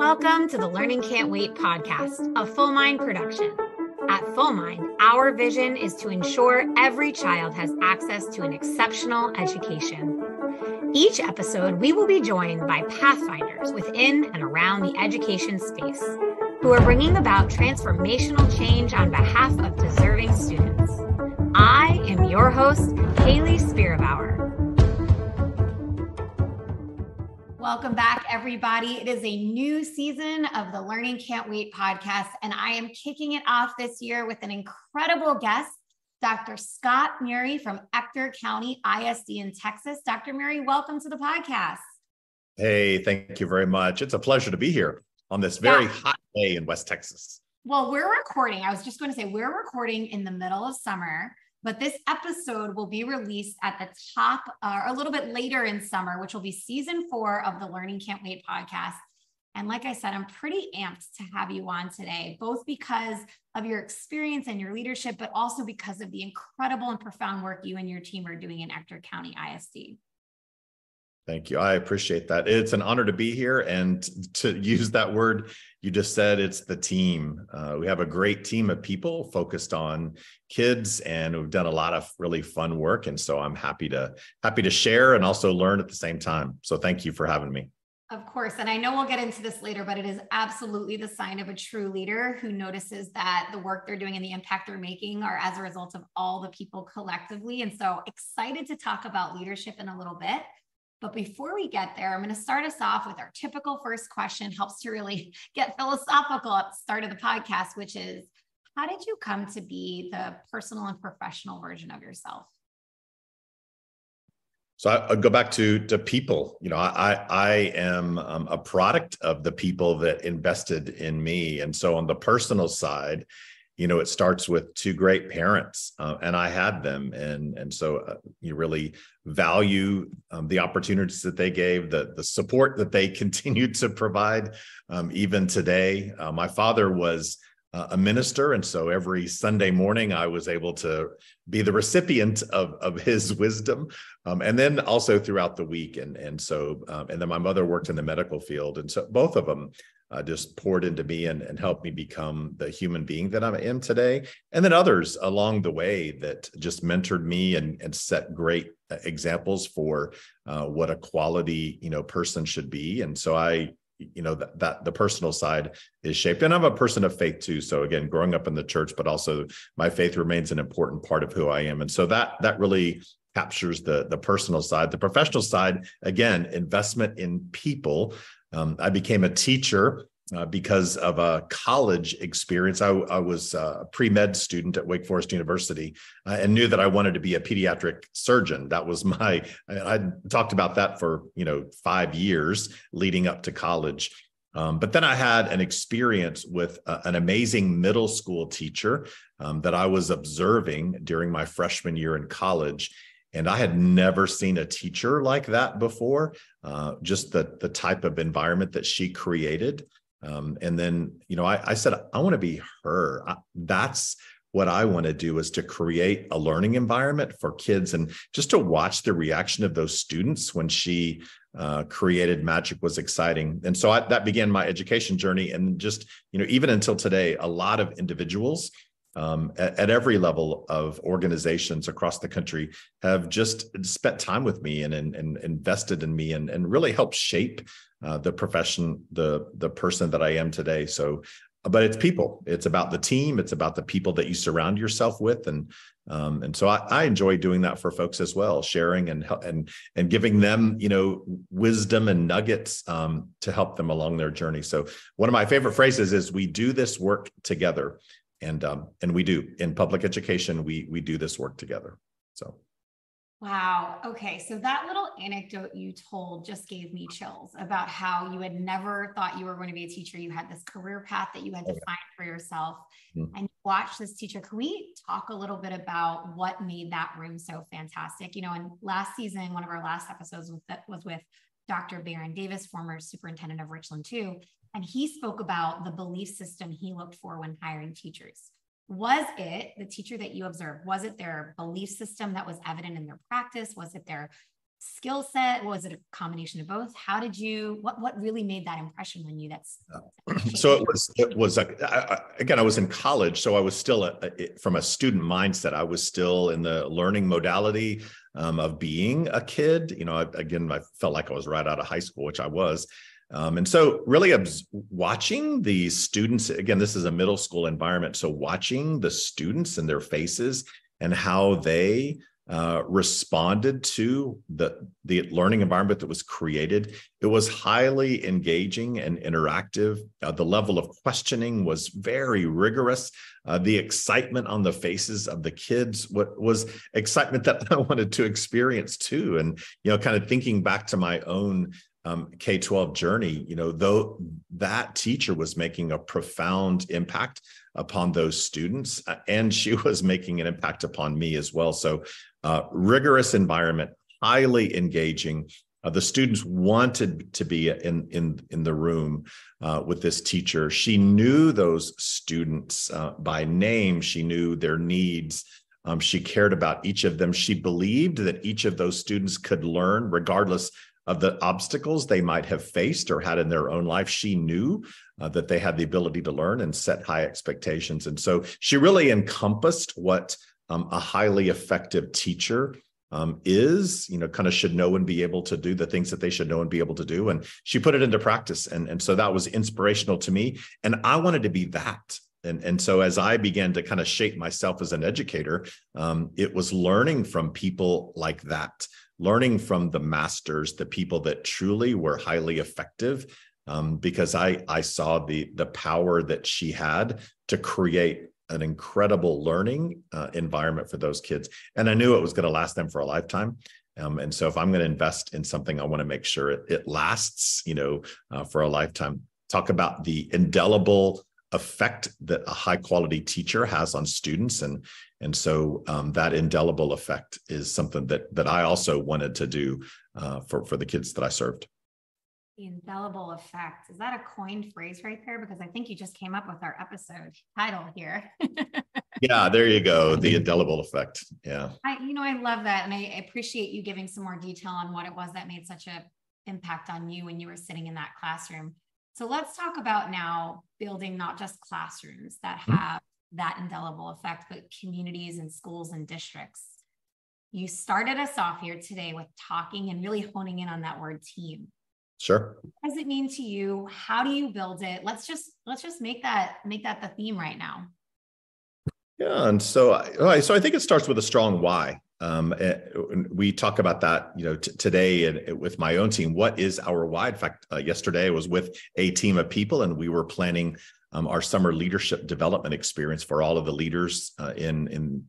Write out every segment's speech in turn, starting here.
Welcome to the Learning Can't Wait podcast, a Full Mind production. At Full Mind, our vision is to ensure every child has access to an exceptional education. Each episode, we will be joined by pathfinders within and around the education space who are bringing about transformational change on behalf of deserving students. I am your host, Haley Spira-Bauer. Welcome back, everybody. It is a new season of the Learning Can't Wait podcast, and I am kicking it off this year with an incredible guest, Dr. Scott Muri from Ector County ISD in Texas. Dr. Muri, welcome to the podcast. Hey, thank you very much. It's a pleasure to be here on this very hot day in West Texas. Well, we're recording. I was just going to say we're recording in the middle of summer, but this episode will be released at the top or a little bit later in summer, which will be season 4 of the Learning Can't Wait podcast. And like I said, I'm pretty amped to have you on today, both because of your experience and your leadership, but also because of the incredible and profound work you and your team are doing in Ector County ISD. Thank you. I appreciate that. It's an honor to be here. And to use that word you just said, it's the team. We have a great team of people focused on kids, and we've done a lot of really fun work. And so I'm happy to share and also learn at the same time. So thank you for having me. Of course. And I know we'll get into this later, but it is absolutely the sign of a true leader who notices that the work they're doing and the impact they're making are as a result of all the people collectively. And so excited to talk about leadership in a little bit. But before we get there, I'm going to start us off with our typical first question. Helps to really get philosophical at the start of the podcast, which is, how did you come to be the personal and professional version of yourself? So I'll go back to people. You know, I am a product of the people that invested in me. And so on the personal side, you know, it starts with 2 great parents, and I had them. And so you really value the opportunities that they gave, the support that they continued to provide even today. My father was a minister, and so every Sunday morning I was able to be the recipient of his wisdom, and then also throughout the week. And then my mother worked in the medical field, and so both of them just poured into me and helped me become the human being that I am today. And then others along the way that just mentored me and set great examples for what a quality, you know, person should be. And so that the personal side is shaped. And I'm a person of faith too. So again, growing up in the church, but also my faith remains an important part of who I am. And so that really captures the personal side. The professional side, again, investment in people. I became a teacher because of a college experience. I was a pre-med student at Wake Forest University and knew that I wanted to be a pediatric surgeon. That was I talked about that for 5 years leading up to college. But then I had an experience with an amazing middle school teacher that I was observing during my freshman year in college. And I had never seen a teacher like that before, just the type of environment that she created. And then, I said, I want to be her. That's what I want to do, is to create a learning environment for kids, and just to watch the reaction of those students when she created magic was exciting. And so that began my education journey. And just, even until today, a lot of individuals at every level of organizations across the country have just spent time with me and invested in me and really helped shape the profession, the person that I am today. So, but it's people. It's about the team. It's about the people that you surround yourself with, and so I enjoy doing that for folks as well, sharing and giving them wisdom and nuggets to help them along their journey. So one of my favorite phrases is, "We do this work together." And we do. In public education, we do this work together. So. Wow. Okay. So that little anecdote you told just gave me chills about how you had never thought you were going to be a teacher. You had this career path that you had defined for yourself, and you watched this teacher. Can we talk a little bit about what made that room so fantastic? And last season, one of our last episodes was with Dr. Baron Davis, former superintendent of Richland too. And he spoke about the belief system he looked for when hiring teachers. Was it the teacher that you observed? Was it their belief system that was evident in their practice? Was it their skill set? Was it a combination of both? How did you, what really made that impression on you? So again, I was in college, so I was still from a student mindset. I was still in the learning modality of being a kid. I felt like I was right out of high school, which I was. And so really watching the students, again, this is a middle school environment. So watching the students and their faces and how they responded to the learning environment that was created. It was highly engaging and interactive. The level of questioning was very rigorous. The excitement on the faces of the kids was excitement that I wanted to experience too. And, kind of thinking back to my own K-12 journey, though that teacher was making a profound impact upon those students, and she was making an impact upon me as well. So rigorous environment, highly engaging. The students wanted to be in the room with this teacher. She knew those students by name. She knew their needs. She cared about each of them. She believed that each of those students could learn regardless of the obstacles they might have faced or had in their own life. She knew that they had the ability to learn and set high expectations. And so she really encompassed what a highly effective teacher is, kind of should know and be able to do the things that they should know and be able to do. And she put it into practice. And so that was inspirational to me. And I wanted to be that. And so as I began to kind of shape myself as an educator, it was learning from people like that, learning from the masters, the people that truly were highly effective, because I saw the power that she had to create an incredible learning environment for those kids. And I knew it was going to last them for a lifetime. And so if I'm going to invest in something, I want to make sure it lasts, for a lifetime. Talk about the indelible effect that a high quality teacher has on students. And so that indelible effect is something that I also wanted to do for the kids that I served. The indelible effect. Is that a coined phrase right there? Because I think you just came up with our episode title here. Yeah, there you go. The indelible effect. Yeah. I love that. And I appreciate you giving some more detail on what it was that made such an impact on you when you were sitting in that classroom. So let's talk about now building not just classrooms that have that indelible effect, but communities and schools and districts. You started us off here today with talking and really honing in on that word team. Sure. What does it mean to you? How do you build it? Let's just make that the theme right now. Yeah, and so I think it starts with a strong why. We talk about that, today and with my own team. What is our why? In fact, yesterday I was with a team of people, and we were planning our summer leadership development experience for all of the leaders in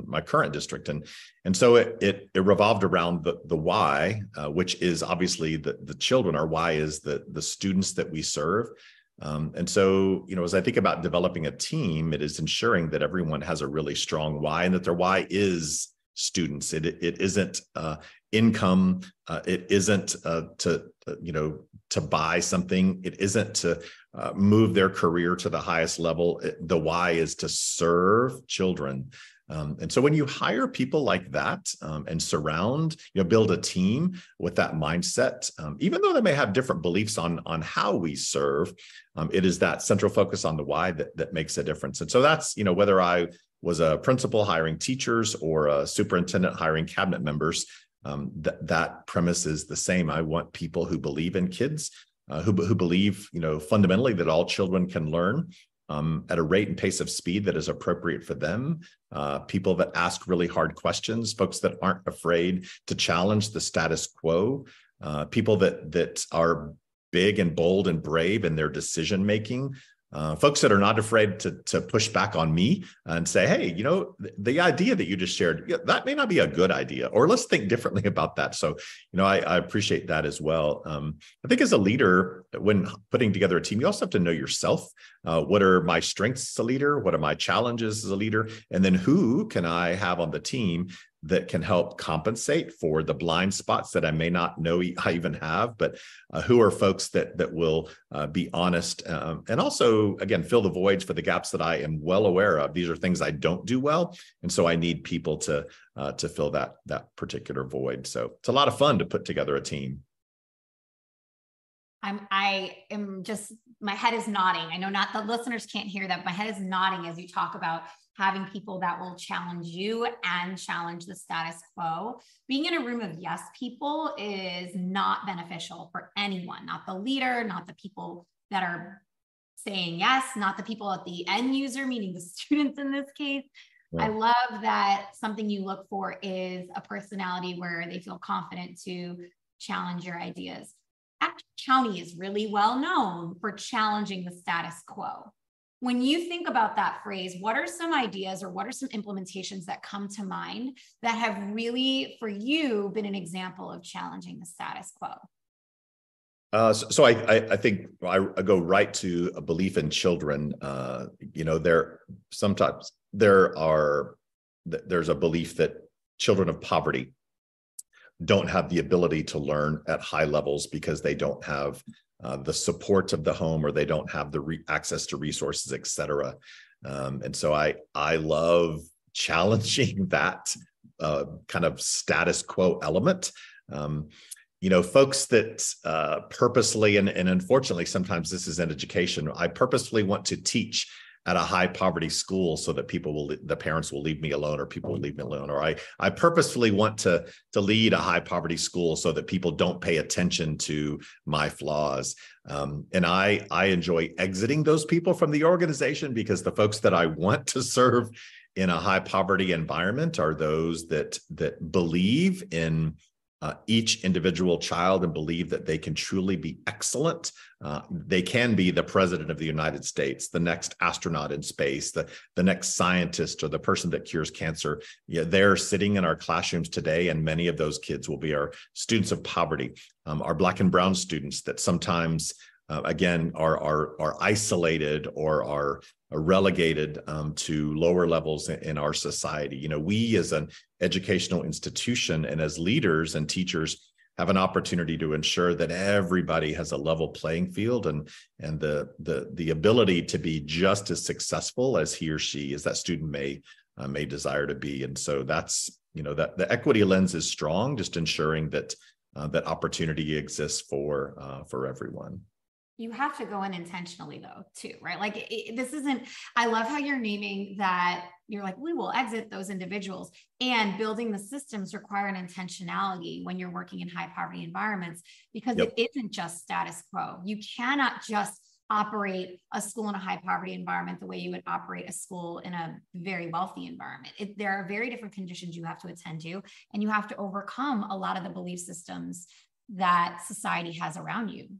my current district, and so it revolved around the why, which is obviously the children. Our why is the students that we serve. And so, as I think about developing a team, it is ensuring that everyone has a really strong why, and that their why is students. It isn't income. It isn't to buy something. It isn't to move their career to the highest level. The why is to serve children. And so when you hire people like that and build a team with that mindset, even though they may have different beliefs on how we serve, it is that central focus on the why that makes a difference. And so that's, whether I was a principal hiring teachers or a superintendent hiring cabinet members, that premise is the same. I want people who believe in kids, who believe, fundamentally that all children can learn at a rate and pace of speed that is appropriate for them. People that ask really hard questions, folks that aren't afraid to challenge the status quo, people that are big and bold and brave in their decision making. Folks that are not afraid to push back on me and say, hey, the idea that you just shared, that may not be a good idea, or let's think differently about that. So, I appreciate that as well. I think as a leader, when putting together a team, you also have to know yourself. What are my strengths as a leader? What are my challenges as a leader? And then who can I have on the team that can help compensate for the blind spots that I may not know I even have, but who are folks that will be honest and also, again, fill the voids for the gaps that I am well aware of. These are things I don't do well, and so I need people to fill that particular void. So it's a lot of fun to put together a team. I am just, my head is nodding. I know not the listeners can't hear that. My head is nodding as you talk about having people that will challenge you and challenge the status quo. Being in a room of yes people is not beneficial for anyone, not the leader, not the people that are saying yes, not the people at the end user, meaning the students in this case. Yeah. I love that something you look for is a personality where they feel confident to challenge your ideas. Ector County is really well known for challenging the status quo. When you think about that phrase, what are some ideas or what are some implementations that come to mind that have really, for you, been an example of challenging the status quo? So I think I go right to a belief in children. There's a belief that children of poverty don't have the ability to learn at high levels because they don't have the support of the home, or they don't have the access to resources, et cetera. And so I love challenging that kind of status quo element. Folks that purposely, and unfortunately, sometimes this is in education, I purposefully want to teach at a high poverty school so that the parents will leave me alone, or people will leave me alone. Or I purposefully want to lead a high poverty school so that people don't pay attention to my flaws. And I enjoy exiting those people from the organization, because the folks that I want to serve in a high poverty environment are those that believe in each individual child and believe that they can truly be excellent. They can be the president of the United States, the next astronaut in space, the next scientist, or the person that cures cancer. Yeah, they're sitting in our classrooms today, and many of those kids will be our students of poverty, our Black and brown students that sometimes, again, are isolated or are relegated to lower levels in our society. We as an educational institution and as leaders and teachers have an opportunity to ensure that everybody has a level playing field and the ability to be just as successful as he or she, as that student may desire to be. And so that's, that the equity lens is strong, just ensuring that that opportunity exists for everyone. You have to go in intentionally though, too, right? Like this isn't, I love how you're naming that. You're like, we will exit those individuals, and building the systems require an intentionality when you're working in high poverty environments, because It isn't just status quo. You cannot just operate a school in a high poverty environment the way you would operate a school in a very wealthy environment. There are very different conditions you have to attend to, and you have to overcome a lot of the belief systems that society has around you.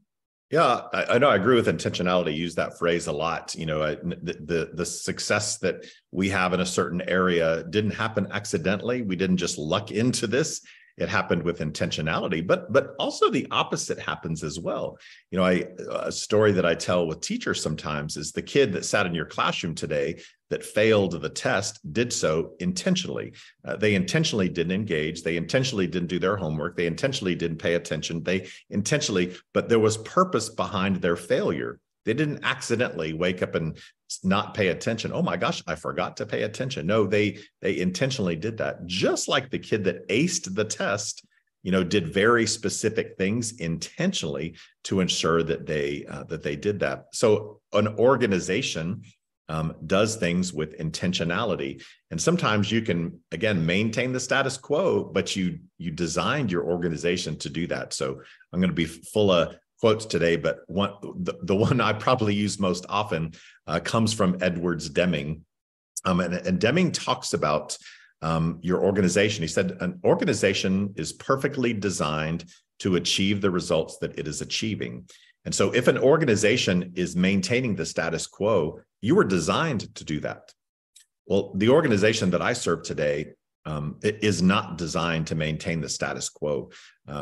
Yeah, I know. I agree with intentionality. Use that phrase a lot. The success that we have in a certain area didn't happen accidentally. We didn't just luck into this. It happened with intentionality, but also the opposite happens as well. A story that I tell with teachers sometimes is the kid that sat in your classroom today that failed the test did so intentionally. They intentionally didn't engage. They intentionally didn't do their homework. They intentionally didn't pay attention. But there was purpose behind their failure. They didn't accidentally wake up and not pay attention. Oh my gosh, I forgot to pay attention. No, they intentionally did that. Just like the kid that aced the test, did very specific things intentionally to ensure that they did that. So an organization does things with intentionality, and sometimes you can, again, maintain the status quo, but you designed your organization to do that. So I'm going to be full of quotes today, but the one I probably use most often comes from Edwards Deming. And Deming talks about your organization. He said, an organization is perfectly designed to achieve the results that it is achieving. And so if an organization is maintaining the status quo, you were designed to do that. Well, the organization that I serve today, it is not designed to maintain the status quo.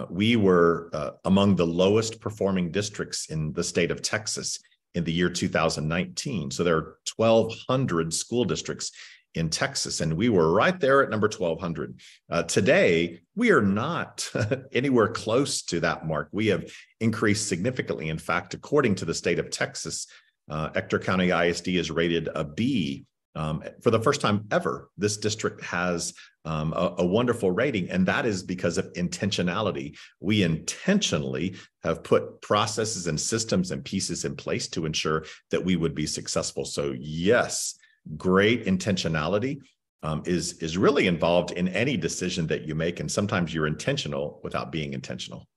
We were among the lowest performing districts in the state of Texas in the year 2019. So there are 1,200 school districts in Texas, and we were right there at number 1,200. Today, we are not anywhere close to that mark. We have increased significantly. In fact, according to the state of Texas, Ector County ISD is rated a B. For the first time ever, this district has a wonderful rating, and that is because of intentionality. We intentionally have put processes and systems and pieces in place to ensure that we would be successful. So yes, great intentionality is really involved in any decision that you make, and sometimes you're intentional without being intentional.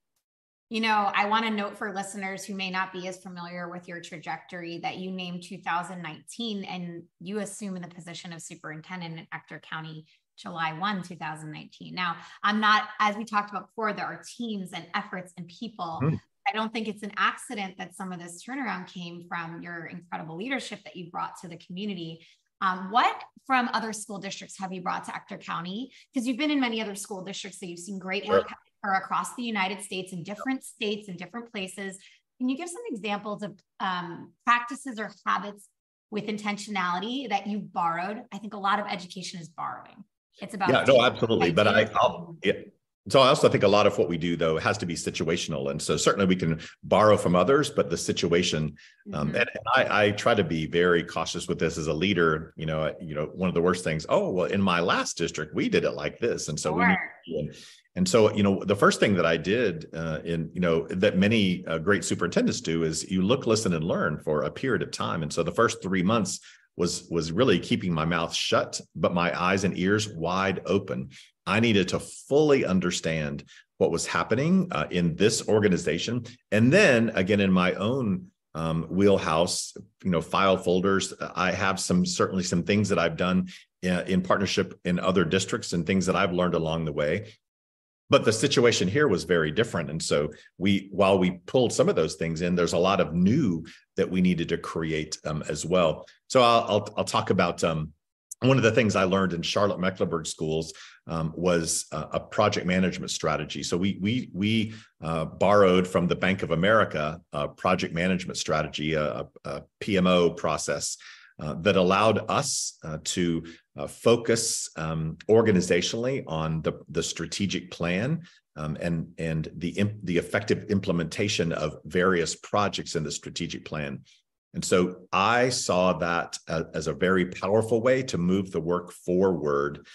You know, I want to note for listeners who may not be as familiar with your trajectory that you named 2019 and you assume in the position of superintendent in Ector County, July 1, 2019. Now, I'm not, as we talked about before, there are teams and efforts and people. I don't think it's an accident that some of this turnaround came from your incredible leadership that you brought to the community. What from other school districts have you brought to Ector County? Because you've been in many other school districts, so you've seen great work across the United States in different states and different places. Can you give some examples of practices or habits with intentionality that you borrowed? I think a lot of education is borrowing. It's about absolutely. But so I also think a lot of what we do, though, has to be situational. And so certainly we can borrow from others, but the situation, and I try to be very cautious with this as a leader. One of the worst things, in my last district, we did it like this. And so the first thing that I did that many great superintendents do is you look, listen, and learn for a period of time. And so the first 3 months was really keeping my mouth shut, but my eyes and ears wide open. I needed to fully understand what was happening in this organization. And then again, in my own wheelhouse, file folders, I have certainly some things that I've done in partnership in other districts and things that I've learned along the way. But the situation here was very different. And so while we pulled some of those things in, there's a lot of new that we needed to create as well. So I'll talk about one of the things I learned in Charlotte-Mecklenburg schools was a project management strategy. So we borrowed from the Bank of America project management strategy, a PMO process that allowed us to focus organizationally on the strategic plan and the effective implementation of various projects in the strategic plan. And so I saw that as a very powerful way to move the work forward.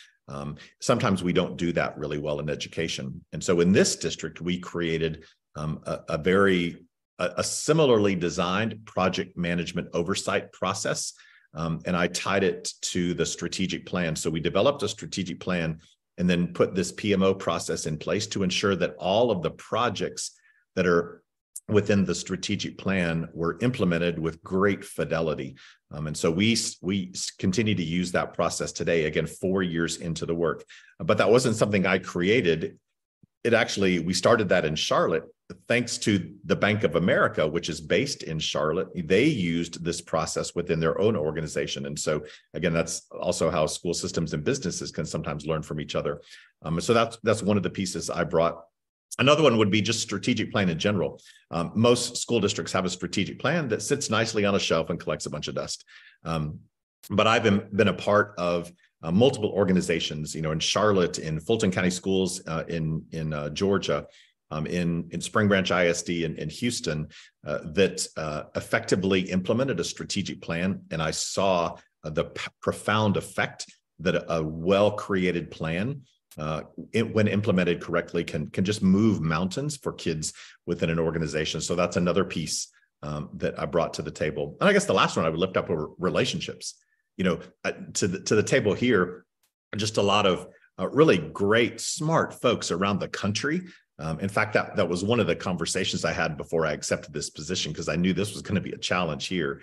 Sometimes we don't do that really well in education. And so in this district, we created a similarly designed project management oversight process. And I tied it to the strategic plan. So we developed a strategic plan and then put this PMO process in place to ensure that all of the projects that are within the strategic plan were implemented with great fidelity. And so we continue to use that process today, again, 4 years into the work. But that wasn't something I created. We started that in Charlotte, thanks to the Bank of America, which is based in Charlotte. They used this process within their own organization. And so again, that's also how school systems and businesses can sometimes learn from each other. So that's one of the pieces I brought. Another one would be just strategic plan in general. Most school districts have a strategic plan that sits nicely on a shelf and collects a bunch of dust. But I've been a part of multiple organizations, in Charlotte, in Fulton County Schools, in Georgia, in Spring Branch ISD in Houston, that effectively implemented a strategic plan. And I saw the profound effect that a well-created plan, when implemented correctly, can just move mountains for kids within an organization. So that's another piece that I brought to the table. And I guess the last one I would lift up were relationships. To the table here, just a lot of really great, smart folks around the country. In fact, that was one of the conversations I had before I accepted this position, because I knew this was going to be a challenge here.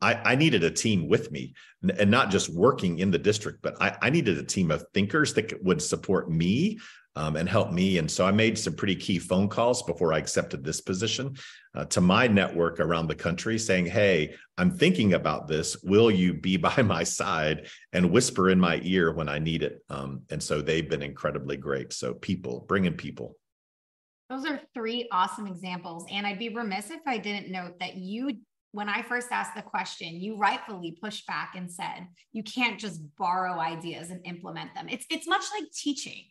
I needed a team with me, and not just working in the district, but I needed a team of thinkers that would support me and help me. And so I made some pretty key phone calls before I accepted this position to my network around the country saying, hey, I'm thinking about this. Will you be by my side and whisper in my ear when I need it? And so they've been incredibly great. So bring in people. Those are 3 awesome examples. And I'd be remiss if I didn't note that you when I first asked the question, you rightfully pushed back and said, you can't just borrow ideas and implement them. It's much like teaching.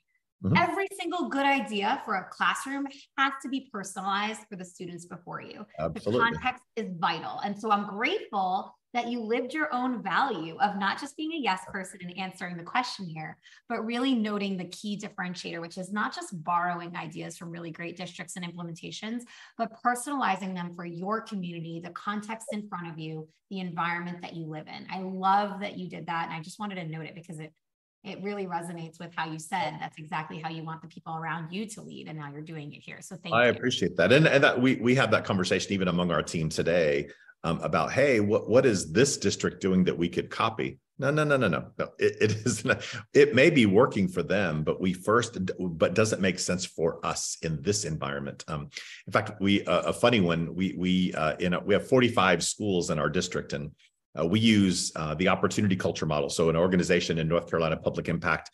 Mm-hmm. Every single good idea for a classroom has to be personalized for the students before you. Absolutely. The context is vital. And so I'm grateful that you lived your own value of not just being a yes person and answering the question here, but really noting the key differentiator, which is not just borrowing ideas from really great districts and implementations, but personalizing them for your community, the context in front of you, the environment that you live in. I love that you did that. And I just wanted to note it because it really resonates with how you said that's exactly how you want the people around you to lead. And now you're doing it here. So thank you. I appreciate that. And that we have that conversation even among our team today about, hey, what is this district doing that we could copy? No. It is not. It may be working for them, but doesn't make sense for us in this environment. In fact, a funny one. We have 45 schools in our district, and we use the opportunity culture model. So an organization in North Carolina, Public Impact,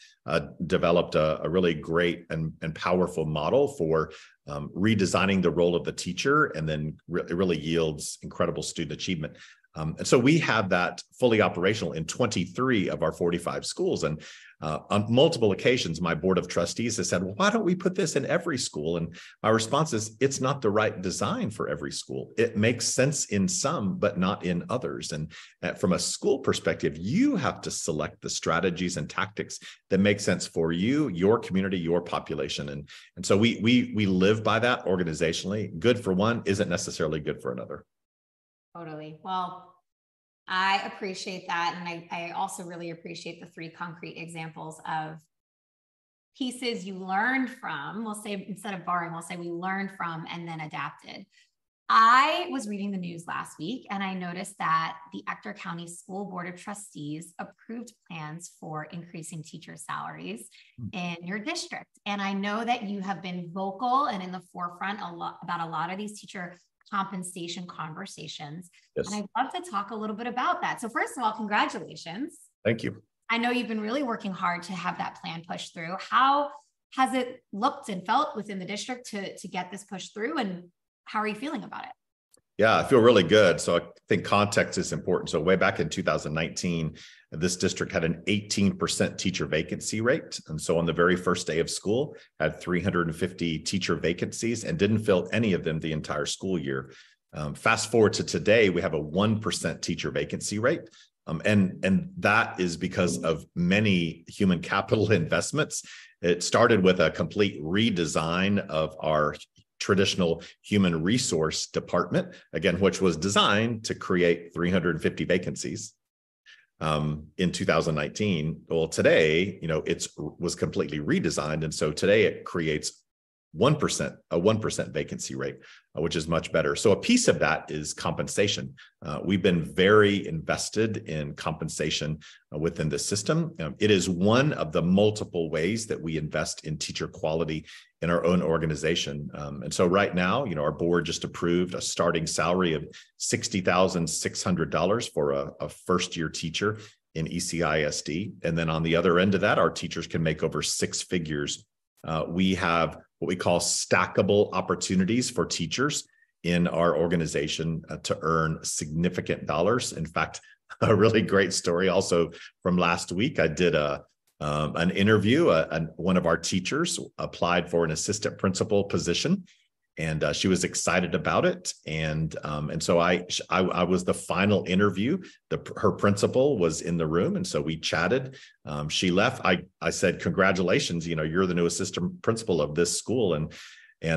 developed a really great and powerful model for redesigning the role of the teacher, and then it really yields incredible student achievement. And so we have that fully operational in 23 of our 45 schools. And on multiple occasions, my board of trustees has said, well, why don't we put this in every school? And my response is, it's not the right design for every school. It makes sense in some, but not in others. And from a school perspective, you have to select the strategies and tactics that make sense for you, your community, your population. And so we live by that organizationally. Good for one isn't necessarily good for another. Totally. Well, I appreciate that. And I also really appreciate the 3 concrete examples of pieces you learned from. We'll say, instead of borrowing, we'll say we learned from and then adapted. I was reading the news last week and I noticed that the Ector County School Board of Trustees approved plans for increasing teacher salaries in your district. And I know that you have been vocal and in the forefront about a lot of these teacher compensation conversations. Yes. And I'd love to talk a little bit about that. So first of all, congratulations. Thank you. I know you've been really working hard to have that plan pushed through. How has it looked and felt within the district to get this pushed through, and how are you feeling about it? Yeah, I feel really good. So I think context is important. So way back in 2019, this district had an 18% teacher vacancy rate. And so on the very first day of school, had 350 teacher vacancies and didn't fill any of them the entire school year. Fast forward to today, we have a 1% teacher vacancy rate. And that is because of many human capital investments. It started with a complete redesign of our traditional human resource department, again, which was designed to create 350 vacancies in 2019. Well, today, it was completely redesigned. And so today it creates a 1% vacancy rate, which is much better. So a piece of that is compensation. We've been very invested in compensation within the system. It is one of the multiple ways that we invest in teacher quality in our own organization. And so right now, our board just approved a starting salary of $60,600 for a first-year teacher in ECISD. And then on the other end of that, our teachers can make over 6 figures. We have what we call stackable opportunities for teachers in our organization to earn significant dollars. In fact, a really great story also from last week. I did an interview. One of our teachers applied for an assistant principal position, and she was excited about it. And so I was the final interview. Her principal was in the room, and so we chatted. She left. I said, "Congratulations! You're the new assistant principal of this school." And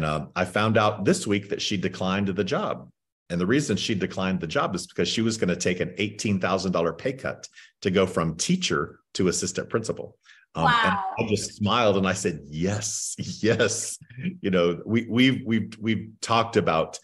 I found out this week that she declined the job. And the reason she declined the job is because she was going to take an $18,000 pay cut to go from teacher to assistant principal. Wow. And I just smiled and I said, yes. We've talked about,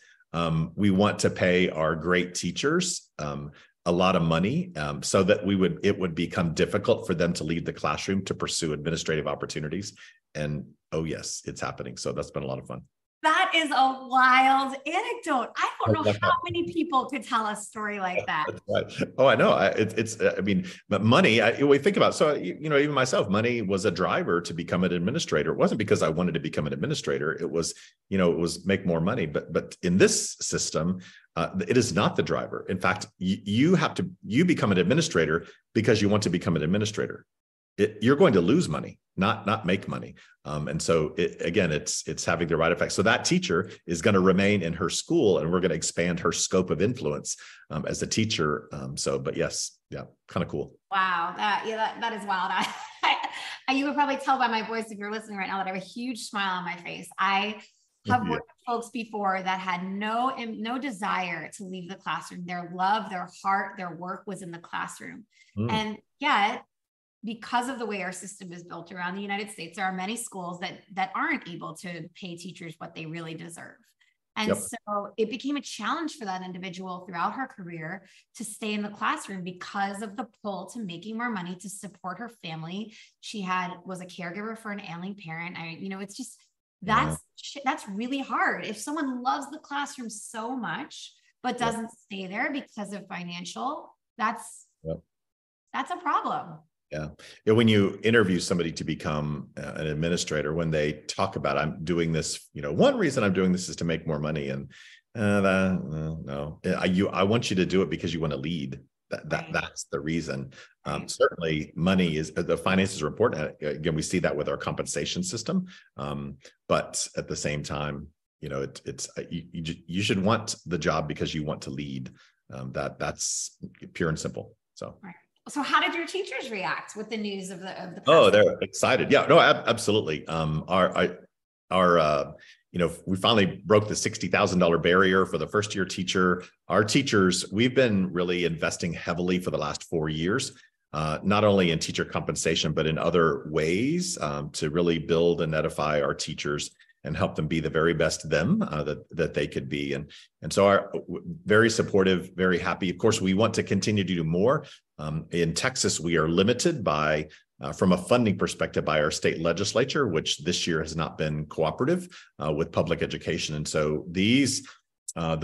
we want to pay our great teachers a lot of money so that it would become difficult for them to leave the classroom to pursue administrative opportunities. And oh yes, it's happening. So that's been a lot of fun. That is a wild anecdote. I don't know how many people could tell a story like that. That's right. Oh, I know. I mean, but money, we think about, so, even myself, money was a driver to become an administrator. It wasn't because I wanted to become an administrator. It was, it was make more money. But in this system, it is not the driver. In fact, you become an administrator because you want to become an administrator. You're going to lose money, not make money. And so it's having the right effect. So that teacher is going to remain in her school, and we're going to expand her scope of influence as a teacher. But yes, yeah, kind of cool. Wow. That is wild. You would probably tell by my voice, if you're listening right now, that I have a huge smile on my face. I have worked with folks before that had no desire to leave the classroom. Their love, their heart, their work was in the classroom. And yet, because of the way our system is built around the United States, there are many schools that aren't able to pay teachers what they really deserve. And so it became a challenge for that individual throughout her career to stay in the classroom because of the pull to making more money to support her family. She was a caregiver for an ailing parent. It's just, that's really hard. If someone loves the classroom so much, but doesn't stay there because of financial, that's a problem. Yeah. When you interview somebody to become an administrator, when they talk about, I'm doing this, one reason I'm doing this is to make more money. And no, I want you to do it because you want to lead. That's the reason. Certainly money the finances are important. Again, we see that with our compensation system. But at the same time, you should want the job because you want to lead. That's pure and simple. So. Right. So how did your teachers react with the news of the Oh, they're excited. Yeah, no, absolutely. We finally broke the $60,000 barrier for the first year teacher. Our teachers, we've been really investing heavily for the last 4 years, not only in teacher compensation, but in other ways to really build and edify our teachers and help them be the very best them that they could be. And so our very supportive, very happy. Of course, we want to continue to do more. In Texas, we are limited from a funding perspective by our state legislature, which this year has not been cooperative with public education. And so the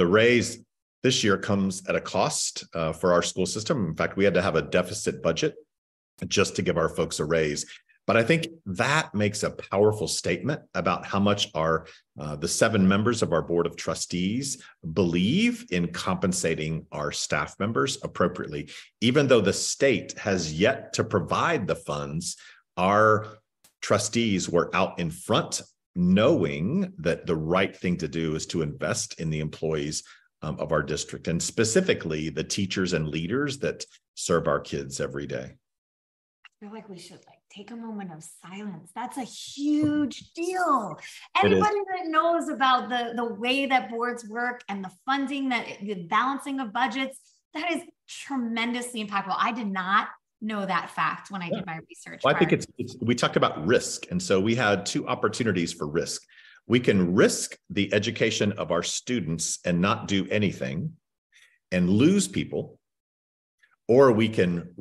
raise this year comes at a cost for our school system. In fact, we had to have a deficit budget just to give our folks a raise. But I think that makes a powerful statement about how much the 7 members of our board of trustees believe in compensating our staff members appropriately. Even though the state has yet to provide the funds, our trustees were out in front, knowing that the right thing to do is to invest in the employees of our district, and specifically the teachers and leaders that serve our kids every day. I feel like we should take a moment of silence. That's a huge deal. Anybody that knows about the way that boards work and the funding, the balancing of budgets, that is tremendously impactful. I did not know that fact when I did my research. Well, I think we talked about risk. And so we had 2 opportunities for risk. We can risk the education of our students and not do anything and lose people. Or we can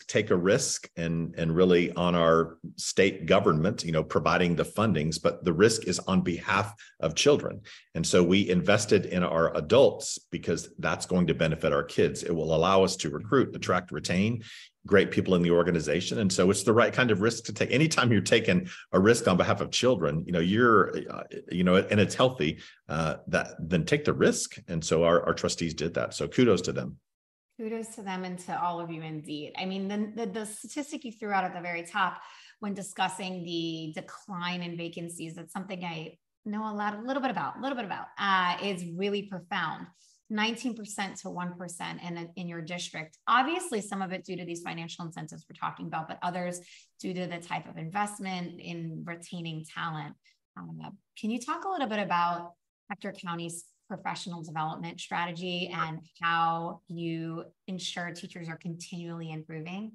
take a risk and really on our state government, providing the fundings, but the risk is on behalf of children. And so we invested in our adults because that's going to benefit our kids. It will allow us to recruit, attract, retain great people in the organization. And so it's the right kind of risk to take. Anytime you're taking a risk on behalf of children, and it's healthy, then take the risk. And so our trustees did that. So kudos to them. Kudos to them and to all of you indeed. I mean, the statistic you threw out at the very top when discussing the decline in vacancies, that's something I know a little bit about, is really profound. 19% to 1% in your district. Obviously, some of it due to these financial incentives we're talking about, but others due to the type of investment in retaining talent. Can you talk a little bit about Ector County's professional development strategy and how you ensure teachers are continually improving?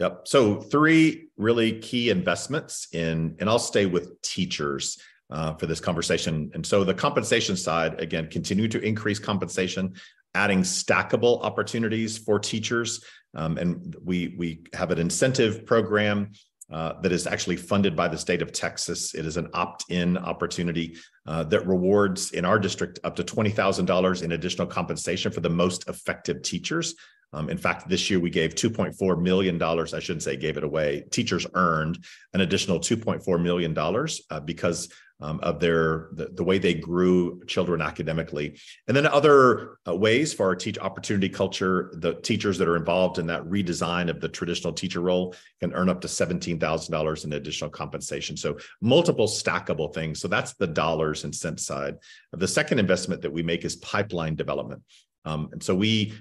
Yep. So 3 really key investments and I'll stay with teachers for this conversation. And so the compensation side, again, continue to increase compensation, adding stackable opportunities for teachers. And we have an incentive program that is actually funded by the state of Texas. It is an opt-in opportunity that rewards in our district up to $20,000 in additional compensation for the most effective teachers. In fact, this year we gave $2.4 million. I shouldn't say gave it away. Teachers earned an additional $2.4 million because of the way they grew children academically. And then other ways for our teach opportunity culture, the teachers that are involved in that redesign of the traditional teacher role can earn up to $17,000 in additional compensation. So multiple stackable things. So that's the dollars and cents side. The second investment that we make is pipeline development. And so we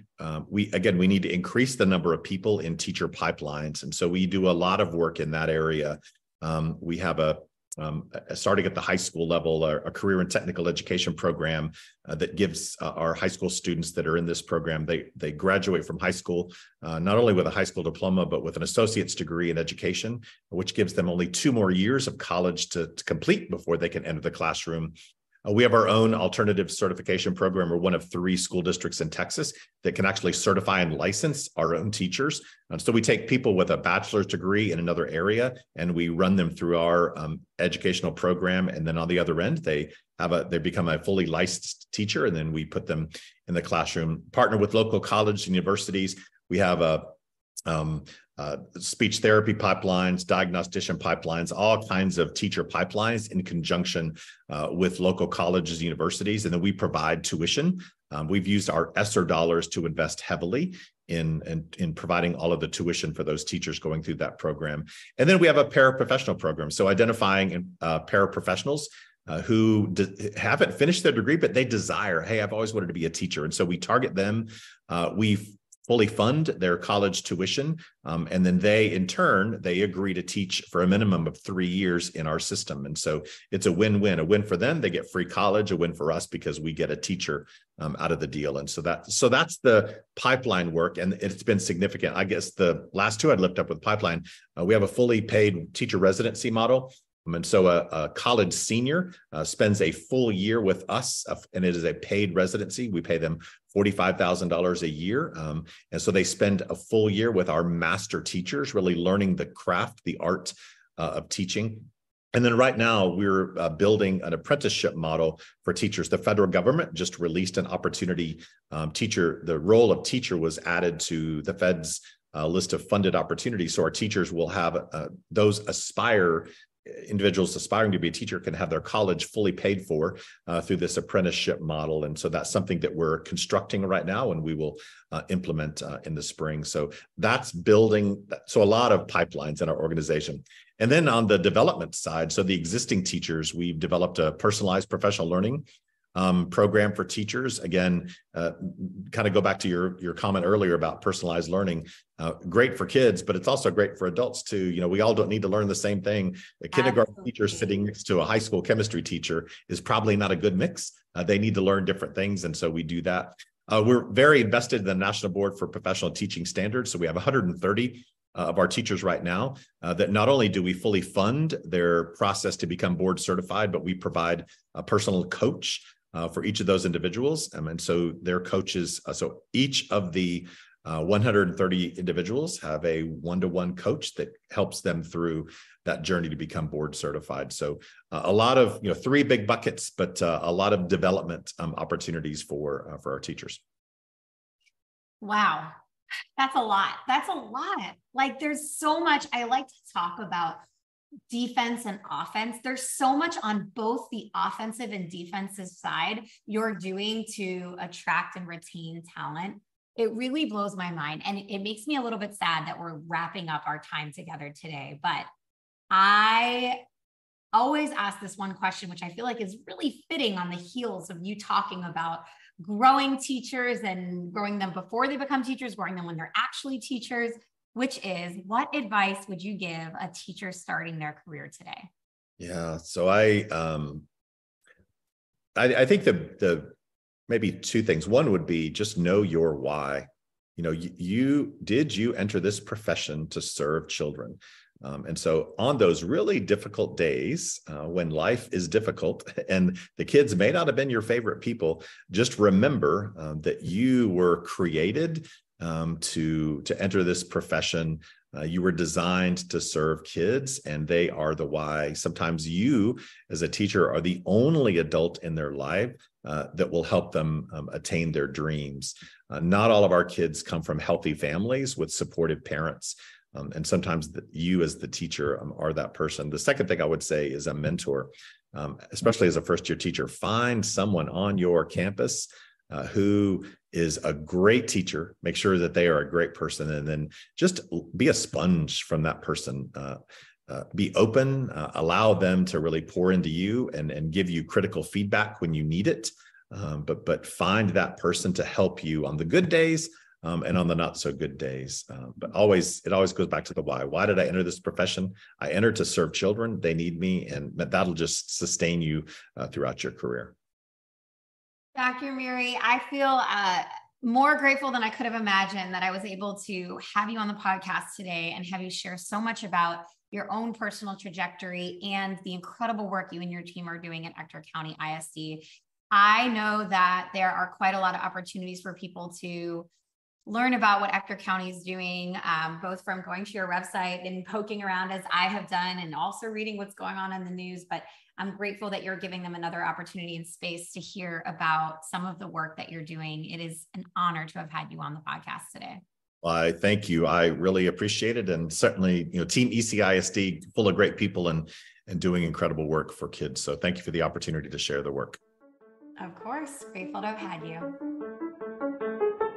need to increase the number of people in teacher pipelines. And so we do a lot of work in that area. We have starting at the high school level, a career and technical education program that gives our high school students that are in this program, they graduate from high school, not only with a high school diploma, but with an associate's degree in education, which gives them only 2 more years of college to complete before they can enter the classroom. We have our own alternative certification program. We're one of 3 school districts in Texas that can actually certify and license our own teachers. So we take people with a bachelor's degree in another area and we run them through our educational program. And then on the other end, they become a fully licensed teacher, and then we put them in the classroom. Partner with local colleges and universities. We have speech therapy pipelines, diagnostician pipelines, all kinds of teacher pipelines in conjunction with local colleges and universities. And then we provide tuition. We've used our ESSER dollars to invest heavily in providing all of the tuition for those teachers going through that program. And then we have a paraprofessional program. So identifying paraprofessionals who haven't finished their degree, but they desire, hey, I've always wanted to be a teacher. And so we target them. We fully fund their college tuition. And then in turn, they agree to teach for a minimum of 3 years in our system. And so it's a win-win, a win for them. They get free college, a win for us because we get a teacher out of the deal. And so that's the pipeline work. And it's been significant. I guess the last 2 I'd lift up with pipeline, we have a fully paid teacher residency model. And so a college senior spends a full year with us, and it is a paid residency. We pay them $45,000 a year. And so they spend a full year with our master teachers, really learning the craft, the art of teaching. And then right now we're building an apprenticeship model for teachers. The federal government just released an opportunity the role of teacher was added to the Fed's list of funded opportunities. So our teachers will have individuals aspiring to be a teacher can have their college fully paid for through this apprenticeship model. And so that's something that we're constructing right now and we will implement in the spring. So that's building. So a lot of pipelines in our organization. And then on the development side, so the existing teachers, we've developed a personalized professional learning program for teachers. Again, kind of go back to your comment earlier about personalized learning. Great for kids, but it's also great for adults too. We all don't need to learn the same thing. A kindergarten teacher sitting next to a high school chemistry teacher is probably not a good mix. They need to learn different things. And so we do that. We're very invested in the National Board for Professional Teaching Standards. So we have 130 of our teachers right now that not only do we fully fund their process to become board certified, but we provide a personal coach for each of those individuals. And so their coaches, so each of the 130 individuals have a one-to-one coach that helps them through that journey to become board certified. So a lot of, 3 big buckets, but a lot of development opportunities for our teachers. Wow. That's a lot. That's a lot. Like there's so much. I like to talk about defense and offense. There's so much on both the offensive and defensive side you're doing to attract and retain talent. It really blows my mind. And it makes me a little bit sad that we're wrapping up our time together today. But I always ask this one question, which I feel like is really fitting on the heels of you talking about growing teachers and growing them before they become teachers, growing them when they're actually teachers, which is, what advice would you give a teacher starting their career today? Yeah. So I think the maybe 2 things. One would be just know your why. Did you enter this profession to serve children? And so on those really difficult days when life is difficult and the kids may not have been your favorite people, just remember that you were created to enter this profession You were designed to serve kids, and they are the why. Sometimes you, as a teacher, are the only adult in their life that will help them attain their dreams. Not all of our kids come from healthy families with supportive parents. And sometimes you as the teacher are that person. The second thing I would say is a mentor, especially as a first-year teacher. Find someone on your campus who is a great teacher. Make sure that they are a great person, and then just be a sponge from that person. Be open, allow them to really pour into you and give you critical feedback when you need it. But find that person to help you on the good days and on the not so good days. But it always goes back to the why. Why did I enter this profession? I entered to serve children. They need me, and that'll just sustain you throughout your career. Dr. Muri, I feel more grateful than I could have imagined that I was able to have you on the podcast today and have you share so much about your own personal trajectory and the incredible work you and your team are doing at Ector County ISD. I know that there are quite a lot of opportunities for people to learn about what Ector County is doing, both from going to your website and poking around as I have done, and also reading what's going on in the news. But I'm grateful that you're giving them another opportunity and space to hear about some of the work that you're doing. It is an honor to have had you on the podcast today. Well, I thank you. I really appreciate it. And certainly, Team ECISD, full of great people and doing incredible work for kids. So thank you for the opportunity to share the work. Of course. Grateful to have had you.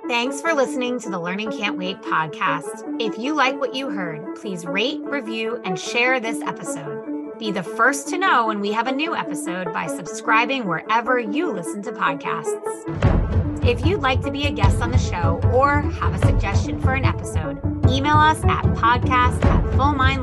Thanks for listening to the Learning Can't Wait podcast. If you like what you heard, please rate, review, and share this episode. Be the first to know when we have a new episode by subscribing wherever you listen to podcasts. If you'd like to be a guest on the show or have a suggestion for an episode, email us at podcast@fullmind.com.